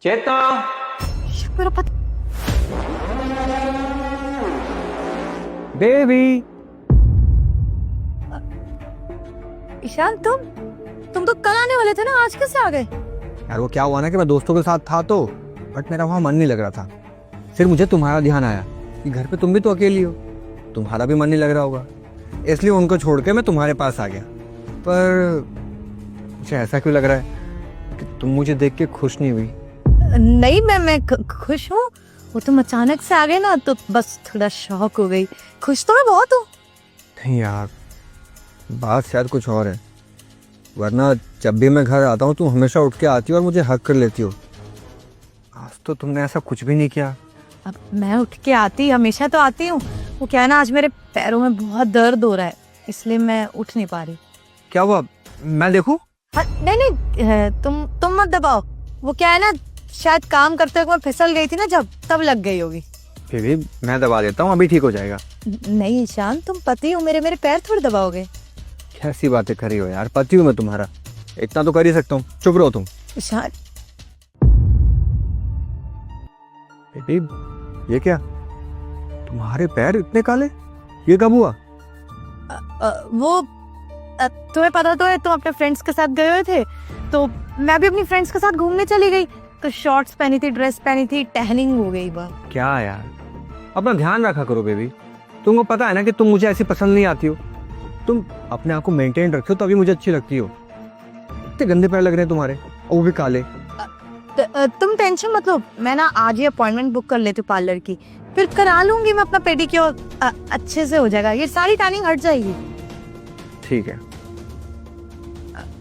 चेतना, मेरा पति बेबी। ईशान, तुम तो कल आने वाले थे ना, आज कैसे आ गए? यार वो क्या हुआ ना कि मैं दोस्तों के साथ था तो बट मेरा वहाँ मन नहीं लग रहा था। फिर मुझे तुम्हारा ध्यान आया कि घर पे तुम भी तो अकेली हो, तुम्हारा भी मन नहीं लग रहा होगा, इसलिए उनको छोड़ के मैं तुम्हारे पास आ गया। पर मुझे ऐसा क्यों लग रहा है कि तुम मुझे देख के खुश नहीं हुई? नहीं, मैं खुश हूँ। वो तुम अचानक से आ गए ना तो बस थोड़ा शॉक हो गई। खुश तो मैं बहुत हूँ। नहीं यार, बात शायद कुछ और है, वरना जब भी मैं घर आता हूँ तुम हमेशा उठ के आती हो और मुझे हक कर लेती हो। आज तो तुमने ऐसा कुछ भी नहीं किया। अब मैं उठ के आती हमेशा तो आती हूँ। वो क्या है ना, आज मेरे पैरों में बहुत दर्द हो रहा है, इसलिए मैं उठ नहीं पा रही। क्या हुआ, मैं देखूं? नहीं नहीं, तुम मत दबाओ। वो क्या है ना, शायद काम करते वक्त मैं फिसल गई थी ना, जब तब लग गई होगी। फिर भी मैं दबा देता हूँ, अभी ठीक हो जाएगा। नहीं ईशान, तुम पति हो मेरे पैर थोड़ी दबाओगे। कैसी बातें करी हो यार, पति हूँ मैं तुम्हारा, इतना तो कर ही सकता हूँ। चुप रहो तुम। ईशान, बेबी ये क्या, तुम्हारे पैर इतने काले, ये कब हुआ? तुम्हें पता तो है, तुम अपने फ्रेंड्स के साथ गए हुए थे, तो मैं भी अपनी फ्रेंड्स के साथ घूमने चली गई, तो शॉर्ट्स पहनी थी, ड्रेस पहनी थी, टहनिंग हो गई बस। क्या यार, अपना ध्यान रखा करो बेबी। तुमको पता है ना कि तुम मुझे ऐसी पसंद नहीं आती हो। तुम अपने आप को मेंटेन रखते हो तभी मुझे अच्छी लगती हो। इतने गंदे पैर लग रहे हैं तुम्हारे, और वो भी काले। तुम टेंशन मत लो, मैं ना आज ही अपॉइंटमेंट बुक कर लेती हूँ पार्लर की, फिर करा लूंगी मैं अपना पेडिक्योर, अच्छे से हो जाएगा, ये सारी टैनिंग हट जाएगी। ठीक है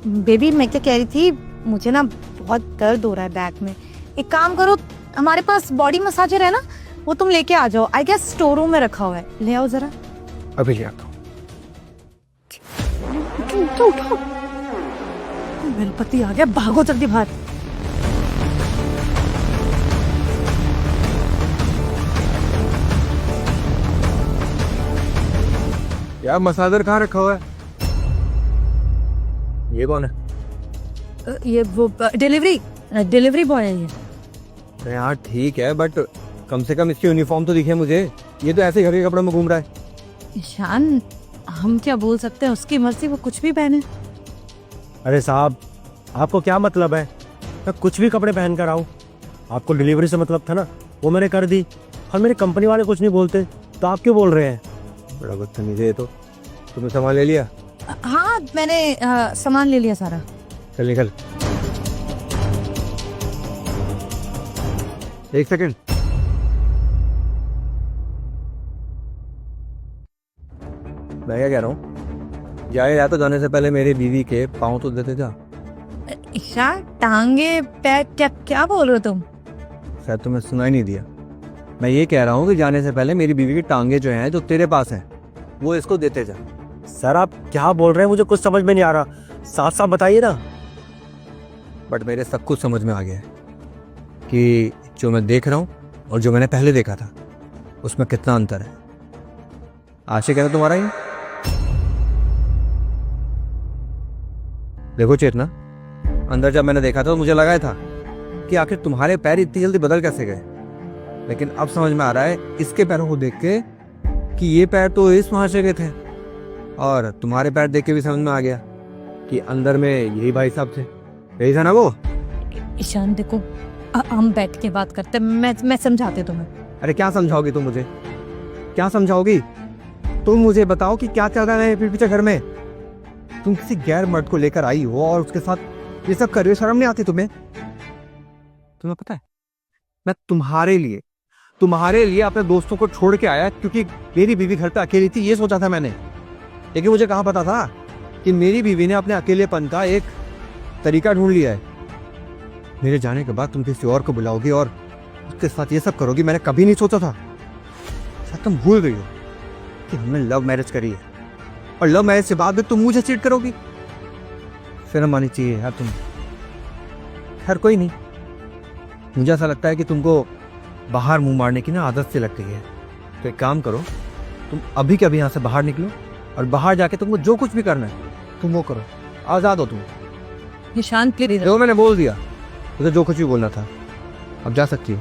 बेबी, मैं क्या कह रही थी, मुझे ना बहुत दर्द हो रहा है बैक में। एक काम करो, हमारे पास बॉडी मसाजर है ना, वो तुम लेके आ जाओ। आई गेस स्टोर रूम में रखा हुआ है, ले आओ जरा। अभी ले आता हूँ। उठो, मेरा पति आ गया, भागो जल्दी बाहर। यार मसाजर कहाँ रखा हुआ है? ये कौन है? ये वो डिलीवरी बॉय है ये। अरे यार ठीक है, बट कम से कम इसकी यूनिफॉर्म तो दिखे मुझे। ये तो ऐसे ही घर के कपड़ों में घूम रहा है। ईशान, हम क्या बोल सकते हैं, उसकी मर्जी, वो कुछ भी पहने। अरे साहब, आपको क्या मतलब है मैं कुछ भी कपड़े पहन कर आऊँ? आपको डिलीवरी से मतलब था ना, वो मैंने कर दी, और मेरी कंपनी वाले कुछ नहीं बोलते, तो आप क्यों बोल रहे हैं? बड़ा बदतमीज है ये तो। तुमने सामान ले लिया? हाँ, मैंने सामान ले लिया सारा। चल निकल। एक सेकंड, मैं क्या कह रहा हूँ, या तो जाने से पहले मेरी बीवी के पाँव तो देते जा। ईशान, टांगे पैर, क्या बोल रहे हो तुम? शायद तुम्हें सुनाई नहीं दिया। मैं ये कह रहा हूँ कि जाने से पहले मेरी बीवी की टांगे जो हैं, जो तेरे पास हैं, वो इसको देते जा। सर आप क्या बोल रहे हैं, मुझे कुछ समझ में नहीं आ रहा, साफ साफ बताइए ना। बट मेरे सब कुछ समझ में आ गया है कि जो मैं देख रहा हूँ और जो मैंने पहले देखा था उसमें कितना अंतर है। आशिक है ना तुम्हारा ही? देखो चेतना, अंदर जब मैंने देखा था तो मुझे लगा था कि आखिर तुम्हारे पैर इतनी जल्दी बदल कैसे गए, लेकिन अब समझ में आ रहा है इसके पैरों को देख के कि ये पैर तो इस महाशय के थे, और तुम्हारे पैर देख के भी समझ में आ गया कि अंदर में यही भाई साहब थे। यही था ना वो? ईशान देखो, हम बैठ के बात करते, मैं समझाती हूँ तुम्हें। अरे क्या समझाओगी तुम मुझे, क्या समझाओगी? तुम मुझे बताओ कि क्या चल रहा है पीछे पीछे घर में। तुम किसी गैर मर्द को लेकर आई हो और उसके साथ ये सब कर रही हो, शर्म नहीं आती तुम्हें? तुम्हें पता है, मैं तुम्हारे लिए अपने दोस्तों को छोड़ के आया क्योंकि मेरी बीवी घर पे अकेली थी, ये सोचा था मैंने। लेकिन मुझे कहाँ पता था कि मेरी बीवी ने अपने अकेलेपन का एक तरीका ढूंढ लिया है। मेरे जाने के बाद तुम किसी और को बुलाओगी और उसके साथ ये सब करोगी, मैंने कभी नहीं सोचा था। शायद तुम भूल गई हो कि हमने लव मैरिज करी है, और लव मैरिज के बाद भी तुम मुझे चीट करोगी। शर्म आनी चाहिए यार तुम। खैर कोई नहीं, मुझे ऐसा लगता है कि तुमको बाहर मुंह मारने की ना आदत से लग गई है। तो एक काम करो, तुम अभी के अभी यहाँ से बाहर निकलो और बाहर जाके तुमको जो कुछ भी करना है तुम वो करो। आजाद हो तुम। ईशान प्लीज। देखो मैंने बोल दिया, मुझे जो कुछ भी बोलना था। अब जा सकती हो।